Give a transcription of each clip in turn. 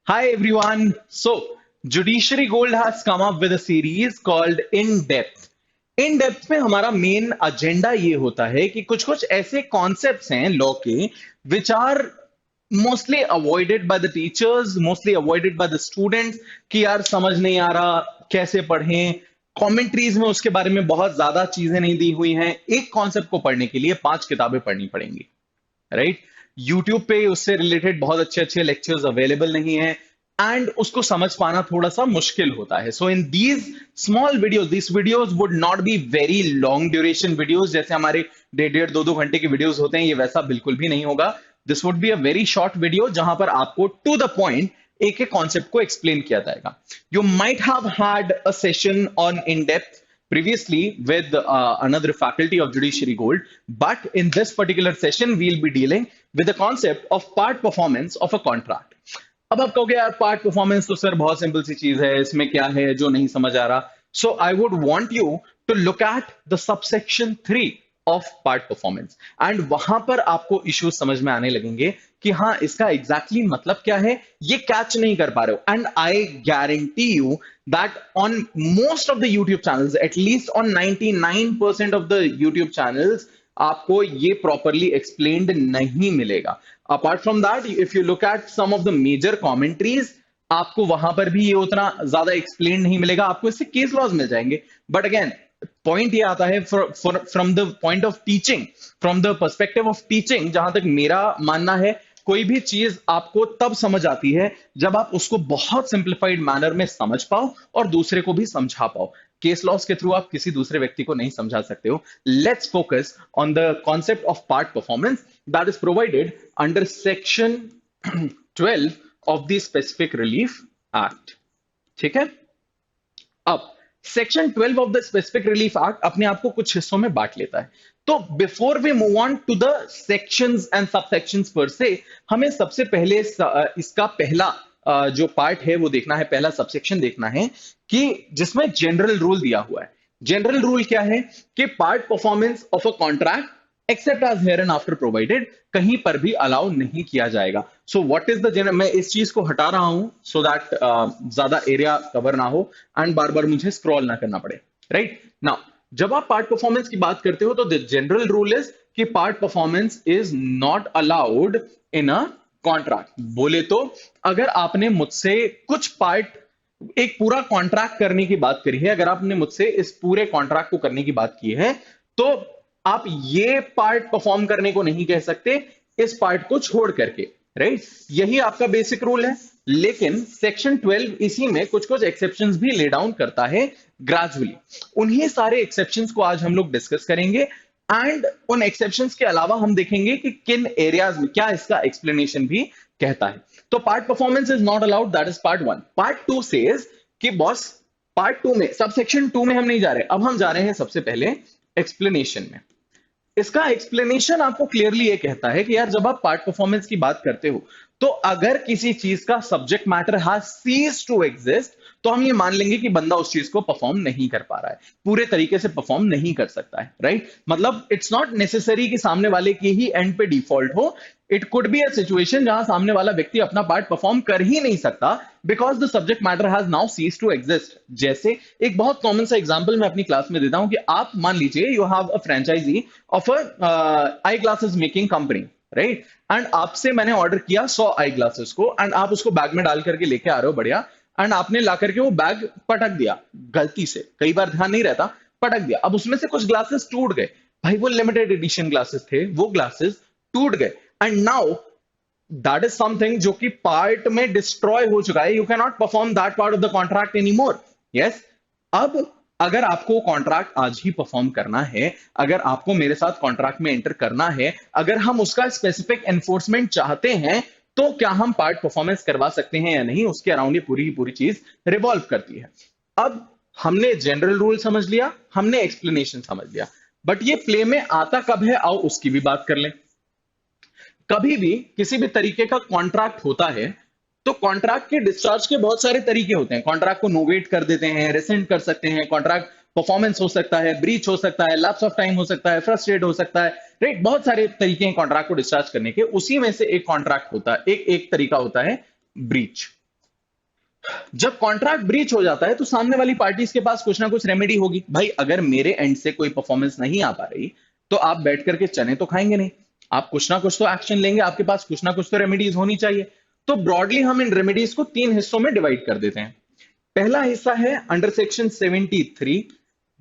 Hi everyone. So, Judiciary Gold has come up with a series called In Depth. In depth में हमारा main agenda ये होता है कि कुछ कुछ ऐसे कॉन्सेप्ट्स हैं लॉ के which are mostly avoided by the teachers, mostly avoided by the students कि यार समझ नहीं आ रहा कैसे पढ़ें। कमेंट्रीज में उसके बारे में बहुत ज्यादा चीजें नहीं दी हुई हैं। एक कॉन्सेप्ट को पढ़ने के लिए 5 किताबें पढ़नी पड़ेंगी, राइट। यूट्यूब पे उससे रिलेटेड बहुत अच्छे अच्छे लेक्चर्स अवेलेबल नहीं है एंड उसको समझ पाना थोड़ा सा मुश्किल होता है। So in these small videos, this videos would not be very long duration videos, जैसे हमारे 1.5-2 घंटे के वीडियोस होते हैं, ये वैसा बिल्कुल भी नहीं होगा। This would be a very short video जहां पर आपको टू द पॉइंट एक एक कॉन्सेप्ट को एक्सप्लेन किया जाएगा। You might have had a session on in depth previously with another faculty of Judiciary Gold, but in this particular session we'll be dealing with the concept of part performance of a contract. अब आप कहोगे यार part performance तो sir बहुत simple सी चीज है, इसमें क्या है जो नहीं समझ आ रहा। So I would want you to look at the subsection 3 of part performance and वहां पर आपको इश्यूज समझ में आने लगेंगे कि हाँ इसका एग्जैक्टली मतलब क्या है, ये कैच नहीं कर पा रहे हो। And I guarantee you that on most of the YouTube channels, at least on 99% of the YouTube channels, आपको ये प्रॉपरली एक्सप्लेन्ड नहीं मिलेगा। Apart from that, if you look at some of the major commentaries, आपको वहां पर भी ये उतना ज्यादा एक्सप्लेन नहीं मिलेगा। आपको इससे केस लॉज मिल जाएंगे, बट अगेन पॉइंट ये आता है from the point of teaching, from the perspective of teaching, जहां तक मेरा मानना है कोई भी चीज आपको तब समझ आती है जब आप उसको बहुत सिंप्लीफाइड मैनर में समझ पाओ और दूसरे को भी समझा पाओ। केस लॉस के थ्रू आप किसी दूसरे व्यक्ति को नहीं समझा सकते हो। Let's focus on the concept of part performance that is provided under section 12 of the specific relief act. ठीक है, अब section 12 of the specific relief act अपने आप को कुछ हिस्सों में बांट लेता है। तो before we move on to the sections and subsections पर से, हमें सबसे पहले इसका पहला जो पार्ट है वो देखना है, पहला सबसेक्शन देखना है कि जिसमें जनरल रूल दिया हुआ है। जनरल रूल क्या है कि part performance of a contract except as hereinafter provided कहीं पर भी अलाउ नहीं किया जाएगा। So what is the general, मैं इस चीज को हटा रहा हूं सो दैट ज्यादा एरिया कवर ना हो एंड बार बार मुझे स्क्रॉल ना करना पड़े। राइट नाउ, जब आप पार्ट परफॉर्मेंस की बात करते हो तो द जनरल रूल इज कि part performance is not allowed in a contract. बोले तो अगर आपने मुझसे कुछ पार्ट, एक पूरा कॉन्ट्रैक्ट करने की बात करी है, अगर आपने मुझसे इस पूरे कॉन्ट्रैक्ट को करने की बात की है, तो आप ये पार्ट परफॉर्म करने को नहीं कह सकते इस पार्ट को छोड़ करके। राइट, यही आपका बेसिक रूल है। लेकिन सेक्शन 12 इसी में कुछ कुछ एक्सेप्शंस भी ले डाउन करता है ग्रेजुअली। उन्हीं सारे एक्सेप्शंस को आज हम लोग डिस्कस करेंगे एंड उन एक्सेप्शंस के अलावा हम देखेंगे कि किन एरियाज में क्या इसका एक्सप्लेनेशन भी कहता है। तो part performance is not allowed, that is part 1। Part 2 says कि बॉस पार्ट 2 में, सब सेक्शन 2 में हम नहीं जा रहे, अब हम जा रहे हैं सबसे पहले एक्सप्लेनेशन में। इसका एक्सप्लेनेशन आपको क्लियरली ये कहता है कि यार जब आप पार्ट परफॉर्मेंस की बात करते हो तो अगर किसी चीज का subject matter has ceased to exist, तो हम ये मान लेंगे कि बंदा उस चीज को परफॉर्म नहीं कर पा रहा है, पूरे तरीके से परफॉर्म नहीं कर सकता है। राइट, मतलब इट्स नॉट नेसेसरी कि सामने वाले के ही एंड पे डिफॉल्ट हो। It could be a situation जहां सामने वाला व्यक्ति अपना पार्ट परफॉर्म कर ही नहीं सकता because the subject matter has now ceased to exist. जैसे एक बहुत कॉमन सा एग्जांपल मैं अपनी क्लास में देता हूं कि आप मान लीजिए you have a franchisee of a eye glasses making company, right, and आपसे मैंने ऑर्डर किया 100 आई ग्लासेस को एंड आप उसको बैग में डाल करके लेके आ रहे हो, बढ़िया, एंड आपने ला करके वो बैग पटक दिया गलती से, कई बार ध्यान नहीं रहता, पटक दिया। अब उसमें से कुछ ग्लासेस टूट गए, भाई वो लिमिटेड एडिशन ग्लासेस थे, वो ग्लासेस टूट गए and now that is something जो कि पार्ट में डिस्ट्रॉय हो चुका है। You can not perform that part of the contract any more. Yes, अब अगर आपको कॉन्ट्रैक्ट आज ही परफॉर्म करना है, अगर आपको मेरे साथ कॉन्ट्रैक्ट में एंटर करना है, अगर हम उसका स्पेसिफिक एनफोर्समेंट चाहते हैं, तो क्या हम पार्ट परफॉर्मेंस करवा सकते हैं या नहीं, उसके अराउंड ये पूरी की पूरी चीज रिवॉल्व करती है। अब हमने जनरल रूल समझ लिया, हमने एक्सप्लेनेशन समझ लिया, बट ये प्ले में आता कब है, आओ उसकी भी बात कर लें। कभी भी किसी भी तरीके का कॉन्ट्रैक्ट होता है तो कॉन्ट्रैक्ट के डिस्चार्ज के बहुत सारे तरीके होते हैं। कॉन्ट्रैक्ट को नोवेट कर देते हैं, रेसेंड कर सकते हैं, कॉन्ट्रैक्ट परफॉर्मेंस हो सकता है, ब्रीच हो सकता है, लैप्स ऑफ टाइम हो सकता है, फ्रस्ट्रेट हो सकता है। राइट, बहुत सारे तरीके हैं कॉन्ट्रैक्ट को डिस्चार्ज करने के। उसी में से एक कॉन्ट्रैक्ट होता है, एक तरीका होता है ब्रीच। जब कॉन्ट्रैक्ट ब्रीच हो जाता है तो सामने वाली पार्टीज के पास कुछ ना कुछ रेमेडी होगी। भाई अगर मेरे एंड से कोई परफॉर्मेंस नहीं आ पा रही तो आप बैठ करके चने तो खाएंगे नहीं, आप कुछ ना कुछ तो एक्शन लेंगे, आपके पास कुछ ना कुछ तो रेमेडीज होनी चाहिए। तो ब्रॉडली हम इन रेमेडीज को 3 हिस्सों में डिवाइड कर देते हैं। पहला हिस्सा है अंडर सेक्शन 73,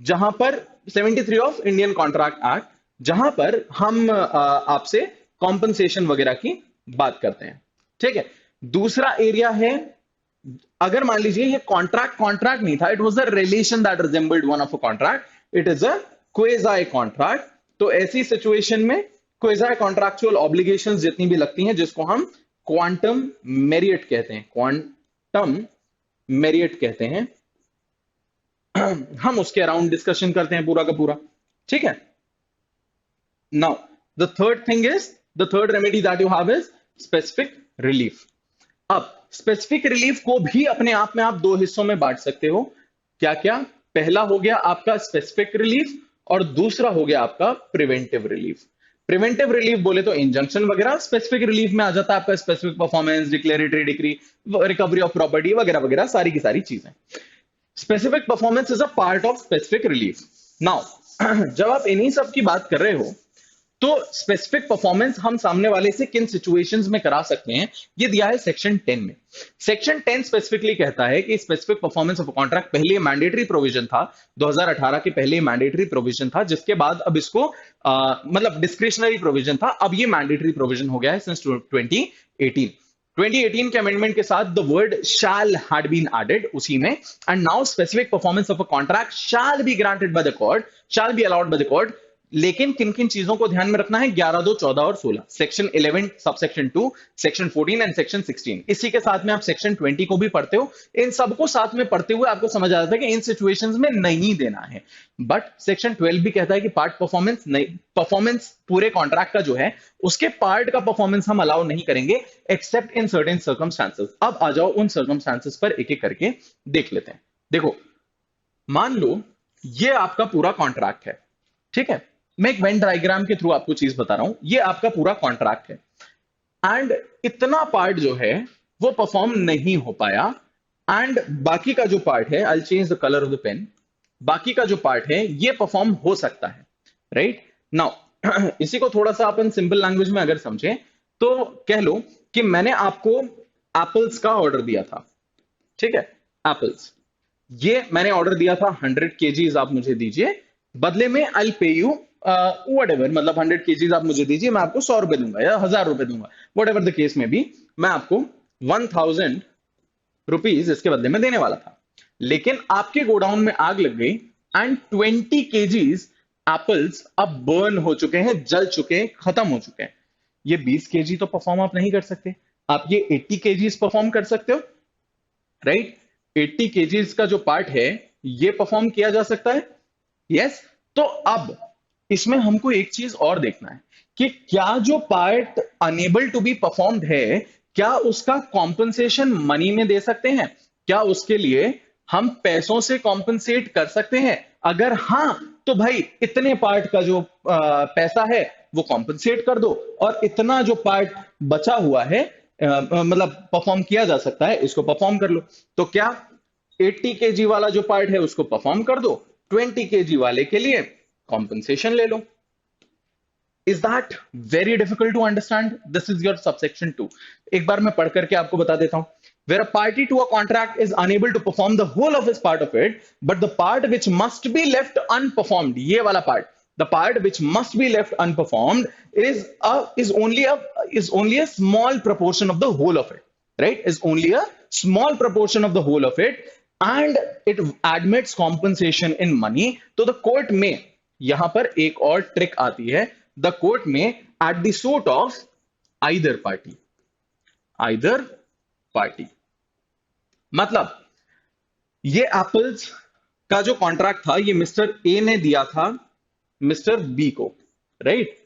जहां पर 73 ऑफ इंडियन कॉन्ट्रैक्ट एक्ट, जहां पर हम आपसे कॉम्पनसेशन वगैरह की बात करते हैं। ठीक है। दूसरा एरिया है, अगर मान लीजिए ये कॉन्ट्रैक्ट कॉन्ट्रैक्ट नहीं था, it was a relation that resembled one of a contract, it is a quasi contract. तो ऐसी सिचुएशन में क्वेज़ाई कॉन्ट्रैक्चुअल ऑब्लिगेशंस जितनी भी लगती हैं, जिसको हम क्वांटम मेरिट कहते हैं, क्वांटम मेरिट कहते हैं, हम उसके अराउंड डिस्कशन करते हैं पूरा का पूरा। ठीक है। Now the third thing is, the third remedy that you have is specific relief. अब स्पेसिफिक रिलीफ को भी अपने आप में आप 2 हिस्सों में बांट सकते हो। क्या क्या? पहला हो गया आपका स्पेसिफिक रिलीफ और दूसरा हो गया आपका प्रिवेंटिव रिलीफ। प्रिवेंटिव रिलीफ बोले तो इंजंक्शन वगैरह, स्पेसिफिक रिलीफ में आ जाता है आपका specific performance, declaratory decree, recovery of property वगैरह वगैरह, सारी की सारी चीजें। Specific performance is a part of specific relief. Now जब आप इन्हीं सब की बात कर रहे हो तो स्पेसिफिक परफॉर्मेंस हम सामने वाले से किन सिचुएशंस में करा सकते हैं, ये दिया है सेक्शन 10 में। सेक्शन 10 स्पेसिफिकली कहता है कि स्पेसिफिक परफॉर्मेंस ऑफ कॉन्ट्रैक्ट पहले मैंडेटरी प्रोविजन था, 2018 के पहले मैंडेटरी प्रोविजन था, जिसके बाद अब इसको मतलब डिस्क्रिशनरी प्रोविजन था, अब ये मैंडेटरी प्रोविजन हो गया है सिंस 2018। 2018 के अमेंडमेंट के साथ the word shall had been added उसी में, and now specific performance of a contract shall be granted by the court, shall be allowed by the court. लेकिन किन किन चीजों को ध्यान में रखना है? 11, 2, 14 और 16, section 11 subsection 2, section 14 and section 16। इसी के साथ में आप सेक्शन 20 को भी पढ़ते हो। इन सबको साथ में पढ़ते हुए आपको समझ आ जाता है कि इन सिचुएशंस में नहीं देना है। बट सेक्शन 12 भी कहता है कि पार्ट परफॉर्मेंस नहीं, परफॉर्मेंस पूरे कॉन्ट्रैक्ट का जो है उसके पार्ट का परफॉर्मेंस हम अलाउ नहीं करेंगे एक्सेप्ट इन सर्टेन सर्कमस्टांसेस। अब आ जाओ उन सर्कमस्टांसेस पर एक एक करके देख लेते हैं। देखो, मान लो ये आपका पूरा कॉन्ट्रैक्ट है। ठीक है। मैं एक वेन डायग्राम के थ्रू आपको चीज बता रहा हूं। ये आपका पूरा कॉन्ट्रैक्ट है एंड इतना पार्ट जो है वो परफॉर्म नहीं हो पाया, एंड बाकी का जो पार्ट है, I change the colour of the pen, बाकी का जो पार्ट है ये परफॉर्म हो सकता है। राइट नाउ इसी को थोड़ा सा अपन सिंपल लैंग्वेज में अगर समझें तो कह लो कि मैंने आपको एप्पल्स का ऑर्डर दिया था। ठीक है। एप्पल्स, ये मैंने ऑर्डर दिया था 100 kgs आप मुझे दीजिए, बदले में आई पे यू व्हाटएवर, मतलब 100 kgs आप मुझे दीजिए, मैं आपको 100 रुपए दूंगा या 1000 रुपए दूंगा, व्हाटएवर द केस में भी, मैं आपको 1000 रुपीज इसके बदले में देने वाला था। लेकिन आपके गोडाउन में आग लग गई एंड 20 kgs एप्पल्स अब बर्न हो चुके हैं, जल चुके हैं, खत्म हो चुके हैं। ये 20 kg तो परफॉर्म आप नहीं कर सकते, आप ये 80 kgs परफॉर्म कर सकते हो। राइट 80 kgs का जो पार्ट है ये परफॉर्म किया जा सकता है। यस। तो अब इसमें हमको एक चीज और देखना है कि क्या जो part unable to be performed है, क्या उसका कॉम्पनसेशन मनी में दे सकते हैं? क्या उसके लिए हम पैसों से कॉम्पनसेट कर सकते हैं? अगर हां तो भाई इतने पार्ट का जो पैसा है वो कॉम्पनसेट कर दो, और इतना जो पार्ट बचा हुआ है मतलब परफॉर्म किया जा सकता है, इसको परफॉर्म कर लो। तो क्या 80 kg वाला जो पार्ट है उसको परफॉर्म कर दो, 20 kg वाले के लिए कॉम्पनसेशन ले लो। Is that very difficult to understand? This is your subsection 2। एक बार मैं पढ़ करके आपको बता देता हूं। Where a party to a contract is unable to perform the whole of its part of it, but the part which must be left unperformed, ये वाला part, the part which must be left unperformed is only a small proportion of the whole of it, right? Is only a small proportion of the whole of it, and it admits compensation in money. तो the court में यहां पर एक और trick आती है, the court में at the suit of either party, मतलब ये एप्पल्स का जो कॉन्ट्रैक्ट था ये मिस्टर ए ने दिया था मिस्टर बी को। राइट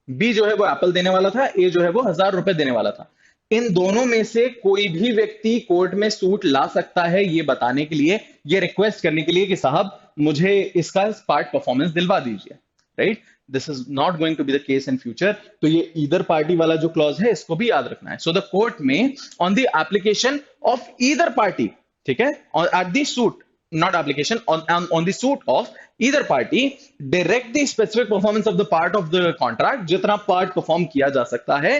बी जो है वो एप्पल देने वाला था, ए जो है वो 1000 रुपए देने वाला था। इन दोनों में से कोई भी व्यक्ति कोर्ट में सूट ला सकता है ये बताने के लिए, ये रिक्वेस्ट करने के लिए कि साहब मुझे इसका पार्ट परफॉर्मेंस दिलवा दीजिए। Right this is not going to be the case in future. तो ये ईदर पार्टी वाला जो क्लॉज है इसको भी याद रखना है। सो द कोर्ट में on the application of either party ठीक है, और at the suit not application on the suit of either party direct the specific performance of the part of the contract जितना part perform किया जा सकता है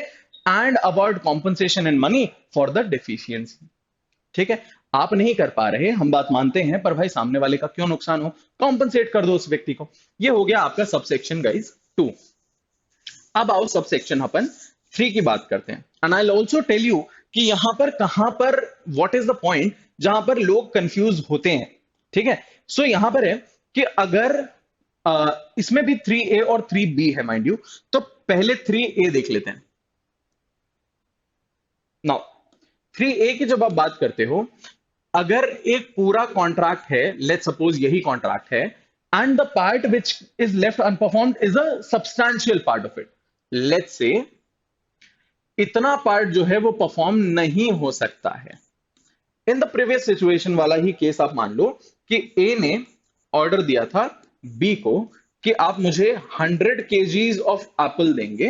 and about compensation in money for the deficiency। ठीक है, आप नहीं कर पा रहे, हम बात मानते हैं, पर भाई सामने वाले का क्यों नुकसान हो, कॉम्पनसेट कर दो उस व्यक्ति को। ये हो गया आपका सबसेक्शन गाइस 2। अब आओ सबसेक्शन अपन 3 की बात करते हैं। And I will also tell you कि यहां पर कहां पर व्हाट इज द पॉइंट जहां पर लोग कंफ्यूज होते हैं। ठीक है, सो यहां पर है कि अगर इसमें भी 3A और 3B है माइंड यू, तो पहले 3A देख लेते हैं। नाउ 3A की जब आप बात करते हो, अगर एक पूरा कॉन्ट्रैक्ट है, लेट्स सपोज यही कॉन्ट्रैक्ट है, and the part which is left unperformed is a substantial part of it, let's say इतना पार्ट जो है वो परफॉर्म नहीं हो सकता है। इन द प्रीवियस सिचुएशन वाला ही केस आप मान लो कि ए ने ऑर्डर दिया था बी को कि आप मुझे 100 kgs ऑफ एप्पल देंगे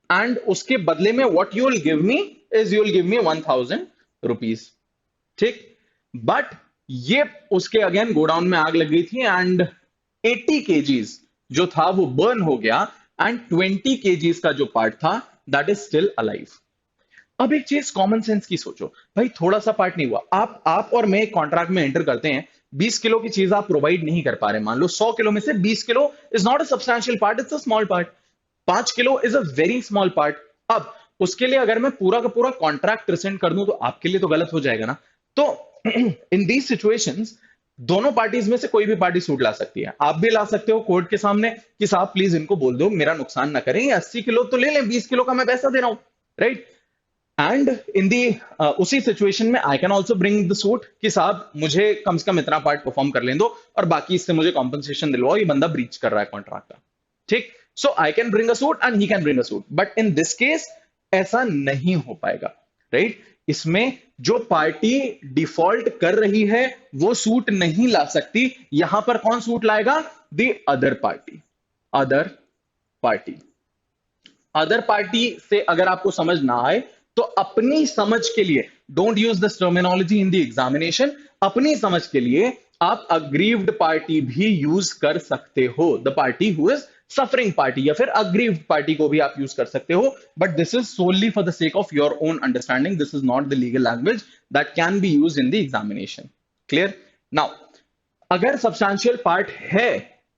एंड उसके बदले में what you will give me is you will give me 1000 rupees. ठीक, बट ये उसके अगेन गोडाउन में आग लग गई थी एंड 80 kgs जो था वो बर्न हो गया एंड 20 kgs का जो पार्ट था दैट इज स्टिल अलाइव। अब एक चीज कॉमन सेंस की सोचो भाई, थोड़ा सा पार्ट नहीं हुआ, आप और मैं कॉन्ट्रैक्ट में एंटर करते हैं, 20 किलो की चीज आप प्रोवाइड नहीं कर पा रहे, मान लो 100 किलो में से 20 kilo is not a substantial part, it's a small part, 5 kilo is a very small part. अब उसके लिए अगर मैं पूरा का पूरा कॉन्ट्रैक्ट रिसेंड कर दूं तो आपके लिए तो गलत हो जाएगा ना। तो इन दीज सिचुएशंस दोनों पार्टीज में से कोई भी पार्टी सूट ला सकती है। आप भी ला सकते हो कोर्ट के सामने कि साहब प्लीज इनको बोल दो मेरा नुकसान ना करें, 80 किलो तो ले लें, 20 किलो का मैं पैसा दे रहा हूं, राइट। एंड इन दी उसी सिचुएशन में I can also bring the suit कि साहब मुझे कम से कम इतना पार्ट परफॉर्म कर लें दो और बाकी इससे मुझे कॉम्पनसेशन दिलवाओ, ये बंदा ब्रीच कर रहा है कॉन्ट्रैक्ट का। ठीक, so I can bring a suit and he can bring a suit, but in this case ऐसा नहीं हो पाएगा, राइट। इसमें जो पार्टी डिफॉल्ट कर रही है वो सूट नहीं ला सकती, यहां पर कौन सूट लाएगा, the other party. Other party, other party से अगर आपको समझ ना आए तो अपनी समझ के लिए, don't use this terminology in the examination, अपनी समझ के लिए आप अग्रीव्ड पार्टी भी यूज कर सकते हो, the party who is suffering party, या फिर अग्रीव्ड पार्टी को भी आप यूज कर सकते हो, but this is solely for the sake of your own understanding, this is not the legal language that can be use in the examination. Clear? Now अगर substantial part है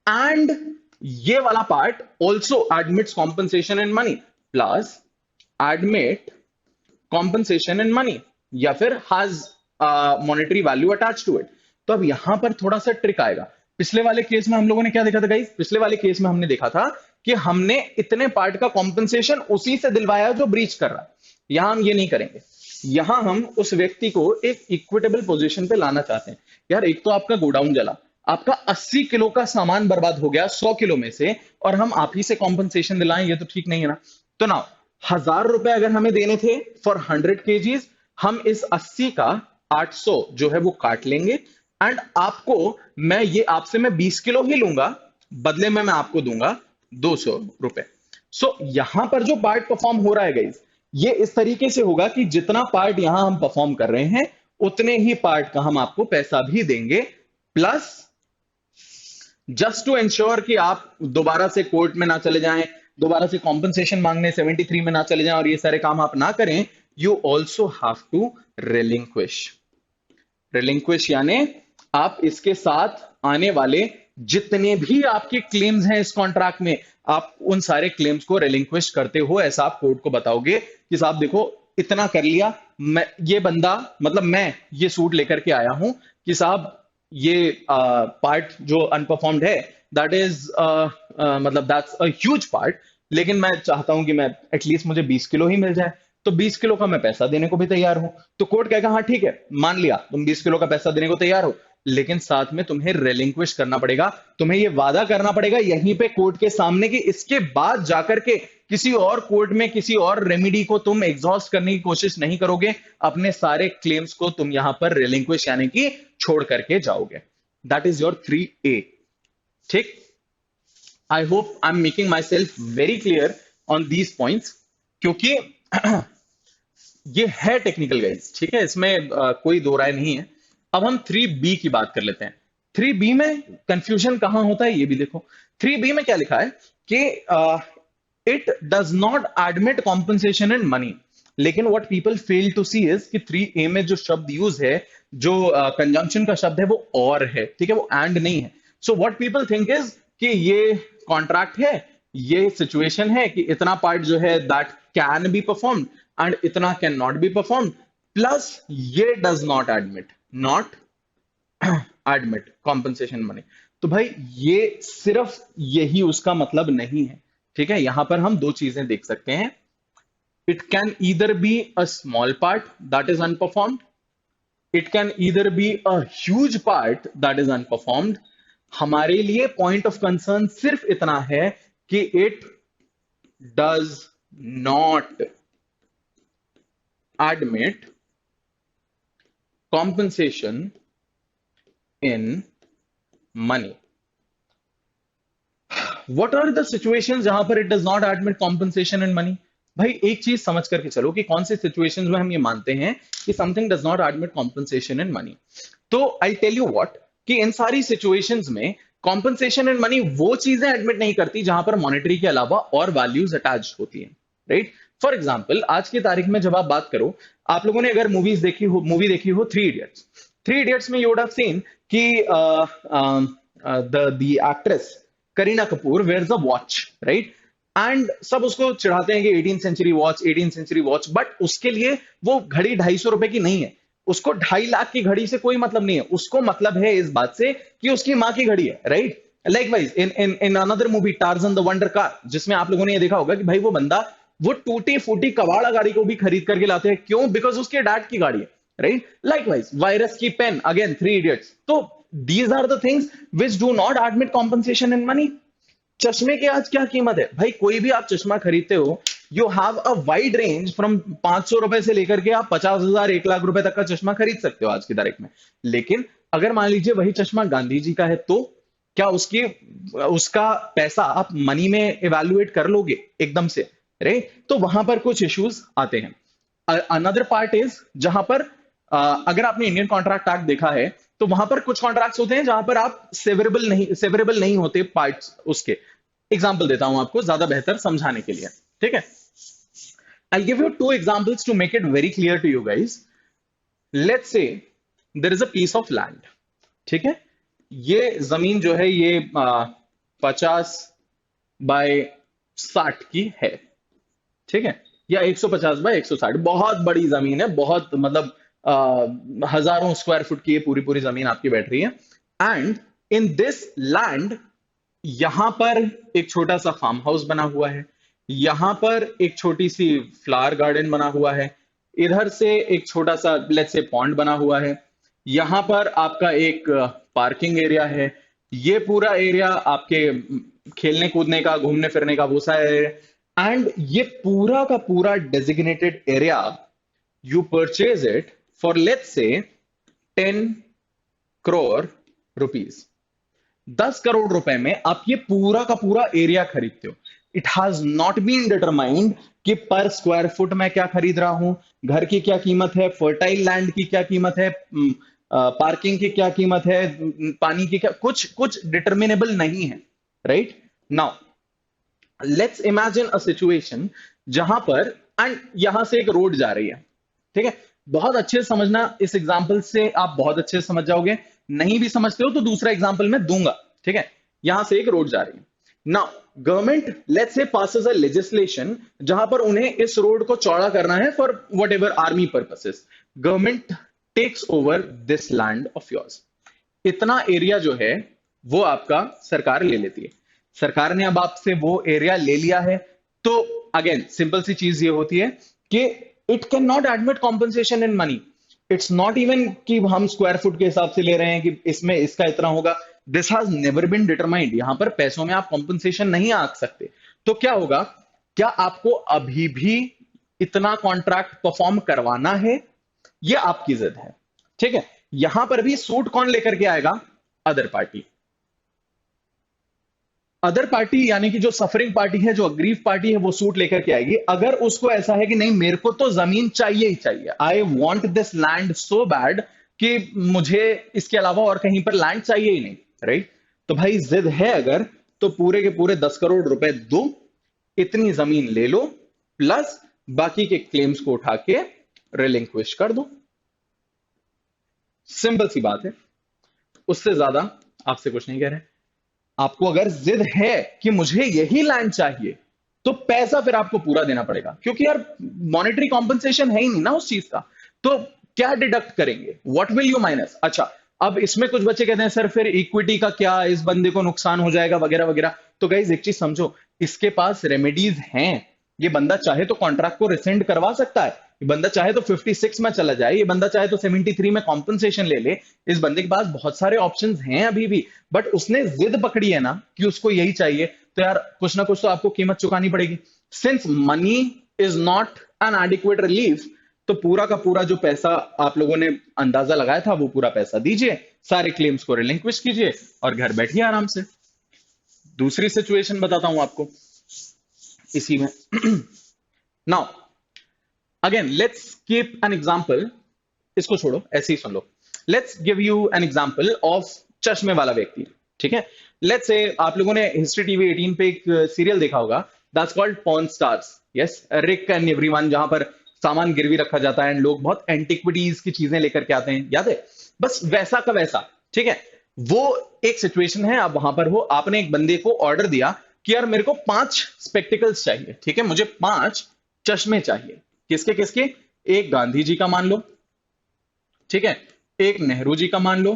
and ये वाला part also admits compensation in money plus admit compensation in money या फिर has monetary value attached to it, तो अब यहां पर थोड़ा सा ट्रिक आएगा। पिछले वाले केस में हम लोगों ने क्या देखा था गाइस, पिछले वाले केस में हमने देखा था कि हमने इतने पार्ट का कॉम्पनसेशन उसी से दिलवाया जो ब्रीच कर रहा है। यहां हम ये नहीं करेंगे, यहां हम उस व्यक्ति को एक इक्विटेबल पोजीशन पे लाना चाहते हैं। यार एक तो आपका गोडाउन जला, आपका 80 किलो का सामान बर्बाद हो गया 100 किलो में से, और हम आप ही से कॉम्पनसेशन दिलाएं, ये तो ठीक नहीं है ना। तो ना 1000 रुपए अगर हमें देने थे फॉर 100 kgs, हम इस 80 का 800 जो है वो काट लेंगे एंड आपको मैं ये आपसे मैं 20 किलो ही लूंगा, बदले में मैं आपको दूंगा 200 रुपए। सो यहां पर जो पार्ट परफॉर्म हो रहा है गाइस, ये इस तरीके से होगा कि जितना पार्ट यहां हम परफॉर्म कर रहे हैं उतने ही पार्ट का हम आपको पैसा भी देंगे, प्लस जस्ट टू इंश्योर कि आप दोबारा से कोर्ट में ना चले जाएं, दोबारा से कॉम्पनसेशन मांगने 73 में ना चले जाएं और ये सारे काम आप ना करें, you also have to relinquish. Relinquish यानी आप इसके साथ आने वाले जितने भी आपके क्लेम्स हैं इस कॉन्ट्रैक्ट में, आप उन सारे क्लेम्स को रिलिंक्विश करते हो। ऐसा आप कोर्ट को बताओगे कि साहब देखो इतना कर लिया, मैं ये बंदा मतलब मैं ये सूट लेकर के आया हूं कि साहब ये पार्ट जो अनपरफॉर्म्ड है दैट इज मतलब दैट्स अ ह्यूज पार्ट, लेकिन मैं चाहता हूं कि मैं एटलीस्ट मुझे 20 किलो ही मिल जाए, तो 20 किलो का मैं पैसा देने को भी तैयार हूं। तो कोर्ट कहेगा हाँ ठीक है, मान लिया तुम 20 किलो का पैसा देने को तैयार हो, लेकिन साथ में तुम्हें रिलिंक्विश करना पड़ेगा, तुम्हें ये वादा करना पड़ेगा यहीं पे कोर्ट के सामने कि इसके बाद जाकर के किसी और कोर्ट में किसी और रेमेडी को तुम एग्जॉस्ट करने की कोशिश नहीं करोगे, अपने सारे क्लेम्स को तुम यहां पर रिलिंक्विश यानी कि छोड़ करके जाओगे। That is your 3A। ठीक, I hope I am making my self very clear on these points, क्योंकि ये है टेक्निकल गाइस, ठीक है, इसमें कोई दो राय नहीं है। अब हम 3B की बात कर लेते हैं। 3B में कंफ्यूजन कहां होता है ये भी देखो। 3B में क्या लिखा है कि it does not admit compensation in money. लेकिन what people fail to see is कि 3A में जो शब्द यूज है, जो कंजंक्शन का शब्द है, वो और है, ठीक है, वो एंड नहीं है। So what people think is कि ये कॉन्ट्रैक्ट है, ये सिचुएशन है कि इतना पार्ट जो है that can be performed and इतना can not be performed, plus ये does not not admit compensation money. तो भाई ये सिर्फ यही उसका मतलब नहीं है, ठीक है। यहां पर हम दो चीजें देख सकते हैं। It can either be a small part that is unperformed, it can either be a huge part that is unperformed. हमारे लिए पॉइंट ऑफ कंसर्न सिर्फ इतना है कि it does not admit compensation in money. What are the situations जहां पर it does not admit compensation in money? भाई एक चीज समझ करके चलो कि कौन से सिचुएशंस में हम ये मानते हैं कि something does not admit compensation in money. तो आई टेल यू व्हाट, कि इन सारी सिचुएशंस में कॉम्पनसेशन इन मनी वो चीजें एडमिट नहीं करती जहां पर मॉनेटरी के अलावा और वैल्यूज अटैच होती हैं, राइट। फॉर एग्जाम्पल आज की तारीख में जब आप बात करो, आप लोगों ने अगर मूवी देखी हो 3 इडियट्स। 3 इडियट्स में यू वुड हैव सीन कि the actress Kareena Kapoor wears a watch, right. And सब उसको चिढ़ाते हैं कि 18th century watch, 18th century watch, but उसके लिए वो घड़ी 250 रुपए की नहीं है। उसको 2.5 लाख की घड़ी से कोई मतलब नहीं है, उसको मतलब है इस बात से कि उसकी माँ की घड़ी है, right. Likewise in in in another movie Tarzan the wonder car, जिसमें आप लोगों ने ये देखा होगा कि भाई वो बंदा वो टूटी फूटी कबाड़ा गाड़ी को भी खरीद करके लाते हैं, क्यों? बिकॉज उसके डैड की गाड़ी है, राइट। लाइकवाइज वायरस की पेन, अगेन 3 इडियट्स। तो these are the things which do not admit compensation in money। चश्मे की आज क्या कीमत है भाई? कोई भी आप चश्मा खरीदते हो, you have a wide range from 500 रुपए से लेकर के आप 50,000 1 लाख रुपए तक का चश्मा खरीद सकते हो आज की तारीख में। लेकिन अगर मान लीजिए वही चश्मा गांधी जी का है, तो क्या उसका पैसा आप मनी में इवेल्युएट कर लोगे एकदम से, राइट? तो वहां पर कुछ इश्यूज आते हैं। अनदर पार्ट इज जहां पर अगर आपने इंडियन कॉन्ट्रैक्ट एक्ट देखा है, तो वहां पर कुछ कॉन्ट्रैक्ट्स होते हैं जहां पर आप सेवरेबल नहीं होते पार्ट्स उसके। एग्जांपल देता हूं आपको ज्यादा बेहतर समझाने के लिए, ठीक है। I give you 2 examples to make it very clear to you guys. Let's say there is a piece of land, ठीक है। ये जमीन जो है ये 50 बाय 60 की है, ठीक है, या 150 बाय 160। बहुत बड़ी जमीन है, बहुत मतलब हजारों स्क्वायर फुट की ये पूरी पूरी जमीन आपकी बैठ रही है। एंड इन दिस लैंड यहां पर एक छोटा सा फार्म हाउस बना हुआ है, यहां पर एक छोटी सी फ्लावर गार्डन बना हुआ है, इधर से एक छोटा सा लेट्स से पॉन्ड बना हुआ है, यहां पर आपका एक पार्किंग एरिया है, ये पूरा एरिया आपके खेलने कूदने का, घूमने फिरने का वो सारा एरिया। एंड ये पूरा का पूरा designated area you purchase it for let's say 10 crore rupees। 10 crore रुपए में आप ये पूरा का पूरा एरिया खरीदते हो। It has not been determined कि पर स्क्वायर फुट में क्या खरीद रहा हूं, घर की क्या कीमत है, फर्टाइल लैंड की क्या कीमत है, पार्किंग की क्या कीमत है, पानी की क्या, कुछ डिटर्मिनेबल नहीं है, right. Now let's imagine a situation जहां पर, एंड यहां से एक रोड जा रही है, ठीक है। बहुत अच्छे से समझना, इस एग्जाम्पल से आप बहुत अच्छे से समझ जाओगे। नहीं भी समझते हो तो दूसरा एग्जाम्पल मैं दूंगा, ठीक है। यहां से एक रोड जा रही है। Now government let's say passes a legislation जहां पर उन्हें इस रोड को चौड़ा करना है for whatever army purposes. Government takes over this land of yours. इतना एरिया जो है वो आपका सरकार ले लेती है। सरकार ने अब आपसे वो एरिया ले लिया है, तो अगेन सिंपल सी चीज ये होती है कि it can not admit compensation in money. It's not even कि हम स्क्वायर फुट के हिसाब से ले रहे हैं कि इसमें इसका इतना होगा। This has never been determined. यहां पर पैसों में आप कॉम्पनसेशन नहीं आंक सकते। तो क्या होगा, क्या आपको अभी भी इतना कॉन्ट्रैक्ट परफॉर्म करवाना है? ये आपकी जिद है, ठीक है। यहां पर भी सूट कौन लेकर के आएगा? Other party. अदर पार्टी यानी कि जो सफरिंग पार्टी है, जो अग्रीव पार्टी है, वो सूट लेकर के आएगी। अगर उसको ऐसा है कि नहीं मेरे को तो जमीन चाहिए ही चाहिए, I want this land so bad, कि मुझे इसके अलावा और कहीं पर लैंड चाहिए ही नहीं, राइट? तो भाई जिद है अगर, तो पूरे के पूरे 10 करोड़ रुपए दो, इतनी जमीन ले लो, प्लस बाकी के क्लेम्स को उठा के रिलिंक्विश कर दो। सिंपल सी बात है, उससे ज्यादा आपसे कुछ नहीं कह रहे। आपको अगर जिद है कि मुझे यही लैंड चाहिए, तो पैसा फिर आपको पूरा देना पड़ेगा, क्योंकि यार मॉनेटरी कॉम्पनसेशन है ही नहीं ना उस चीज का। तो क्या डिडक्ट करेंगे, व्हाट विल यू माइनस? अच्छा, अब इसमें कुछ बच्चे कहते हैं सर फिर इक्विटी का क्या, इस बंदे को नुकसान हो जाएगा वगैरह वगैरह। तो गाइस एक चीज समझो, इसके पास रेमेडीज हैं। ये बंदा चाहे तो कॉन्ट्रैक्ट को रिसेंड करवा सकता है, ये बंदा चाहे तो 56 में चला जाए, ये बंदा चाहे तो 73 में कॉम्पनसेशन ले ले। इस बंदे के पास बहुत सारे ऑप्शंस हैं अभी भी, बट उसने जिद पकड़ी है ना कि उसको यही चाहिए, तो यार कुछ ना कुछ तो आपको कीमत चुकानी पड़ेगी। Since money is not an adequate relief, तो पूरा का पूरा जो पैसा आप लोगों ने अंदाजा लगाया था वो पूरा पैसा दीजिए, सारे क्लेम्स को रिलिंक्विश कीजिए और घर बैठिए आराम से। दूसरी सिचुएशन बताता हूं आपको इसी में। Now again let's keep an example, इसको छोड़ो ऐसे ही सुन लो। Let's give you an example of चश्मे वाला व्यक्ति, ठीक है? लेट्स से आप लोगों ने हिस्ट्री टीवी 18 पे एक सीरियल देखा होगा, that's called porn stars. Yes, Rick and everyone, जहां पर सामान गिरवी रखा जाता है एंड लोग बहुत एंटिक्विटीज की चीजें लेकर के आते हैं, याद है? बस वैसा का वैसा, ठीक है? वो एक सिचुएशन है, आप वहां पर हो, आपने एक बंदे को ऑर्डर दिया कि यार मेरे को 5 स्पेक्टिकल्स चाहिए, ठीक है? मुझे 5 चश्मे चाहिए। किसके किसके? एक गांधी जी का मान लो, ठीक है? एक नेहरू जी का मान लो,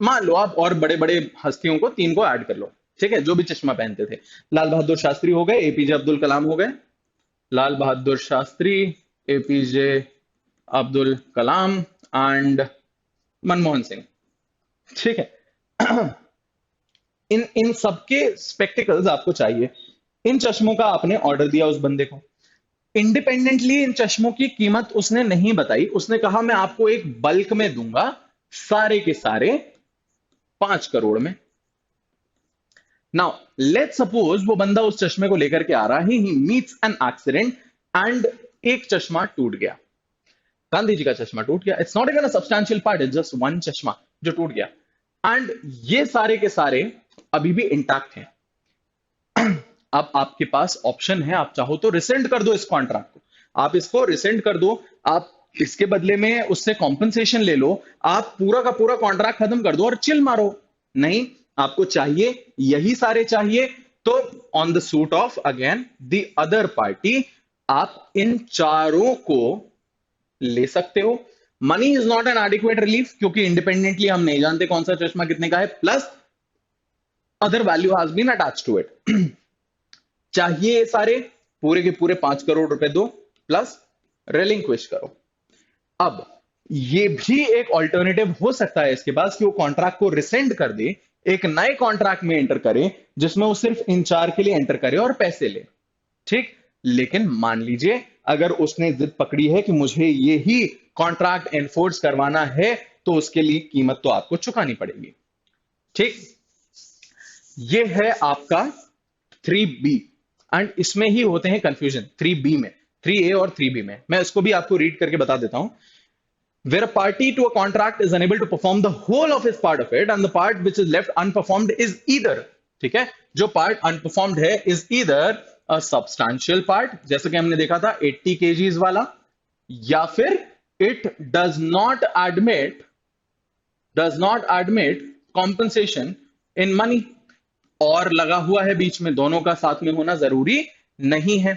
मान लो आप और बड़े बड़े हस्तियों को 3 को ऐड कर लो, ठीक है? जो भी चश्मा पहनते थे। लाल बहादुर शास्त्री हो गए, एपीजे अब्दुल कलाम हो गए, लाल बहादुर शास्त्री, एपीजे अब्दुल कलाम एंड मनमोहन सिंह, ठीक है? इन सबके स्पेक्टिकल्स आपको चाहिए। इन चश्मों का आपने ऑर्डर दिया उस बंदे को। इंडिपेंडेंटली इन चश्मों की कीमत उसने नहीं बताई, उसने कहा मैं आपको एक बल्क में दूंगा, सारे के सारे 5 करोड़ में। नाउ लेट्स सपोज वो बंदा उस चश्मे को लेकर के आ रहा है, he meets an accident and एक चश्मा टूट गया, गांधी जी का चश्मा टूट गया। It's not even a substantial part, it's just one चश्मा जो टूट गया, एंड ये सारे के सारे अभी भी इंटैक्ट हैं। अब आपके पास ऑप्शन है, आप चाहो तो रिसेंड कर दो इस कॉन्ट्रैक्ट को, आप इसको रिसेंड कर दो, आप इसके बदले में उससे कॉम्पनसेशन ले लो, आप पूरा का पूरा कॉन्ट्रैक्ट खत्म कर दो और चिल मारो। नहीं, आपको चाहिए यही सारे चाहिए, तो on the suit of again the other party आप इन चारों को ले सकते हो। Money is not an adequate relief, क्योंकि इंडिपेंडेंटली हम नहीं जानते कौन सा चश्मा कितने का है, plus other value has been attached to it. चाहिए सारे, पूरे के पूरे 5 करोड़ रुपए दो, प्लस रिलिंक्विश करो। अब ये भी एक ऑल्टरनेटिव हो सकता है इसके पास कि वो कॉन्ट्रैक्ट को रिसेंड कर दे, एक नए कॉन्ट्रैक्ट में एंटर करे जिसमें वो सिर्फ इन 4 के लिए एंटर करे और पैसे ले, ठीक? लेकिन मान लीजिए अगर उसने जिद पकड़ी है कि मुझे ये ही कॉन्ट्रैक्ट एनफोर्स करवाना है, तो उसके लिए कीमत तो आपको चुकानी पड़ेगी, ठीक? ये है आपका 3B, एंड इसमें ही होते हैं कंफ्यूजन 3B में, 3A और 3B में। मैं इसको भी आपको रीड करके बता देता हूं। Where a party to a contract is unable to perform the whole of his part of it and the part which is left unperformed is either, ठीक है? जो part unperformed है is either a substantial part, जैसे कि हमने देखा था 80 kgs वाला, या फिर it does not admit compensation in money, और लगा हुआ है बीच में, दोनों का साथ में होना जरूरी नहीं है।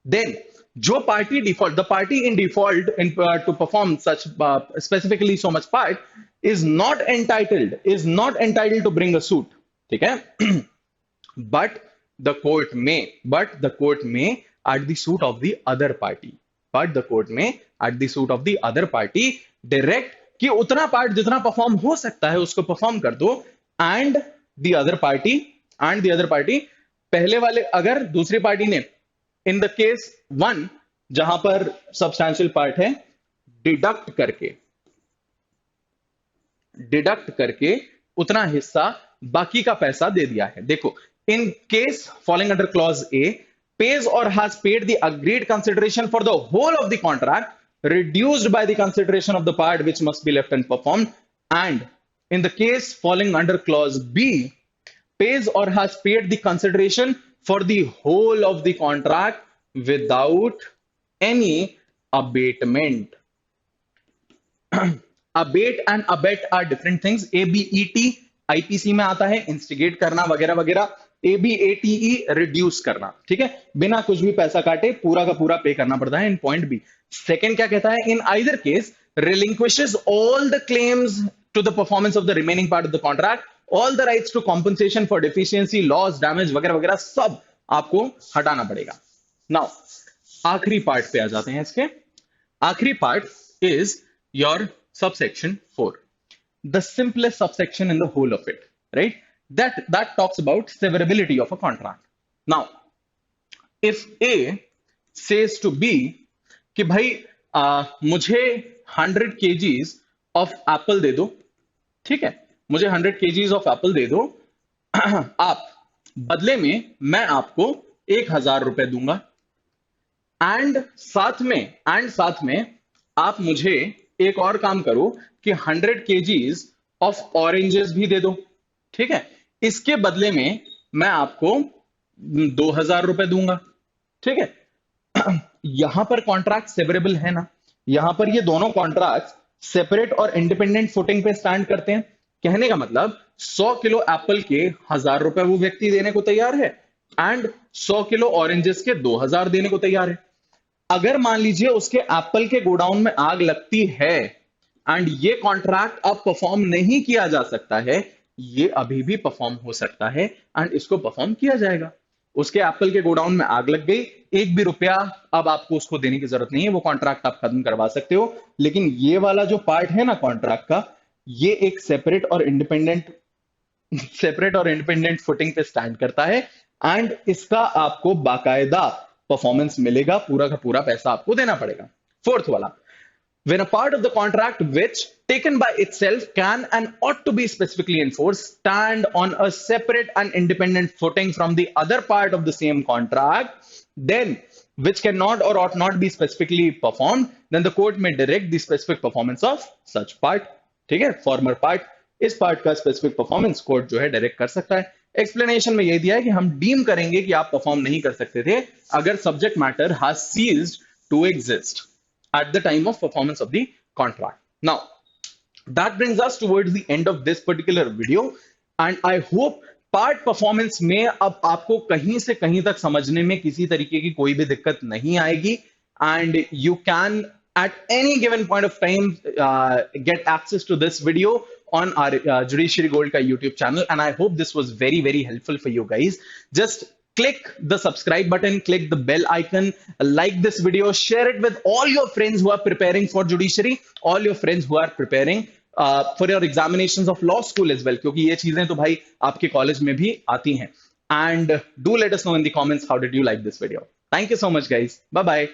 Then जो party default, the party in default to perform such specifically so much part is not entitled to bring a suit, ठीक है? बट द कोर्ट में at the suit of the other party, direct कि उतना part जितना perform हो सकता है उसको परफॉर्म कर दो, एंड द अदर पार्टी पहले वाले, अगर दूसरी पार्टी ने इन द केस 1 जहां पर सब्सटैंशियल पार्ट है, डिडक्ट करके उतना हिस्सा बाकी का पैसा दे दिया है। देखो, in case following under clause A, pays or has paid the agreed consideration for the whole of the contract reduced by the consideration of the part which must be left unperformed, and in the case falling under clause B, pays or has paid the consideration for the whole of the contract without any abatement. Abate and abet are different things. ABET IPC में आता है, instigate करना वगैरह वगैरह. ABATE reduce करना. ठीक है, बिना कुछ भी पैसा काटे पूरा का पूरा पे करना पड़ता है इन पॉइंट बी. सेकंड क्या कहता है, in either case relinquishes all the claims to the performance of the remaining part of the contract, all the rights to compensation for deficiency, loss, damage वगैरह वगैरह सब आपको हटाना पड़ेगा. नाउ आखिरी पार्ट पे आ जाते हैं. इसके आखिरी part is your subsection 4, the simplest subsection in the whole of it, right? That talks about severability of a contract. Now if A says to B कि भाई मुझे 100 kgs of apple दे दो, ठीक है, मुझे 100 kgs of apple दे दो, आप बदले में मैं आपको 1000 रुपए दूंगा, एंड साथ में आप मुझे एक और काम करो कि 100 kgs ऑफ ऑरेंजेस भी दे दो. ठीक है, इसके बदले में मैं आपको 2000 रुपए दूंगा. ठीक है, यहां पर कॉन्ट्रैक्ट सेवरेबल है ना, यहां पर ये दोनों कॉन्ट्रैक्ट सेपरेट और इंडिपेंडेंट फुटिंग पे स्टैंड करते हैं. कहने का मतलब 100 किलो एप्पल के 1000 रुपए वो व्यक्ति देने को तैयार है, एंड 100 किलो ऑरेंजेस के 2000 देने को तैयार है. अगर मान लीजिए उसके एप्पल के गोडाउन में आग लगती है एंड ये कॉन्ट्रैक्ट अब परफॉर्म नहीं किया जा सकता है, ये अभी भी परफॉर्म हो सकता है एंड इसको परफॉर्म किया जाएगा. उसके एप्पल के गोडाउन में आग लग गई, एक भी रुपया अब आपको उसको देने की जरूरत नहीं है, वो कॉन्ट्रैक्ट आप खत्म करवा सकते हो. लेकिन ये वाला जो पार्ट है ना कॉन्ट्रैक्ट का, ये एक सेपरेट और इंडिपेंडेंट फुटिंग पे स्टैंड करता है एंड इसका आपको बाकायदा परफॉर्मेंस मिलेगा, पूरा का पूरा पैसा आपको देना पड़ेगा. फोर्थ वाला, when a part of the contract which taken by itself can and ought to be specifically enforced stand on a separate and independent footing from the other part of the same contract, then which cannot or ought not be specifically performed, then the court may direct the specific performance of such part. ठीक है, farmer part, इस part का specific performance court जो है direct कर सकता है. Explanation में यह दिया है कि हम डीम करेंगे कि आप परफॉर्म नहीं कर सकते थे अगर subject matter has ceased to exist at the time of performance of the contract. Now, that brings us towards the end of this particular video, and I hope part performance में अब आपको कहीं से कहीं तक समझने में किसी तरीके की कोई भी दिक्कत नहीं आएगी, and you can at any given point of time get access to this video on our Judiciary Gold का YouTube channel, and I hope this was very, very helpful for you guys. Just click the subscribe button, click the bell icon, like this video, share it with all your friends who are preparing for judiciary, all your friends who are preparing for your examinations of law school as well, क्योंकि ये चीजें तो भाई आपके college में भी आती हैं. And do let us know in the comments how did you like this video. Thank you so much guys. Bye bye.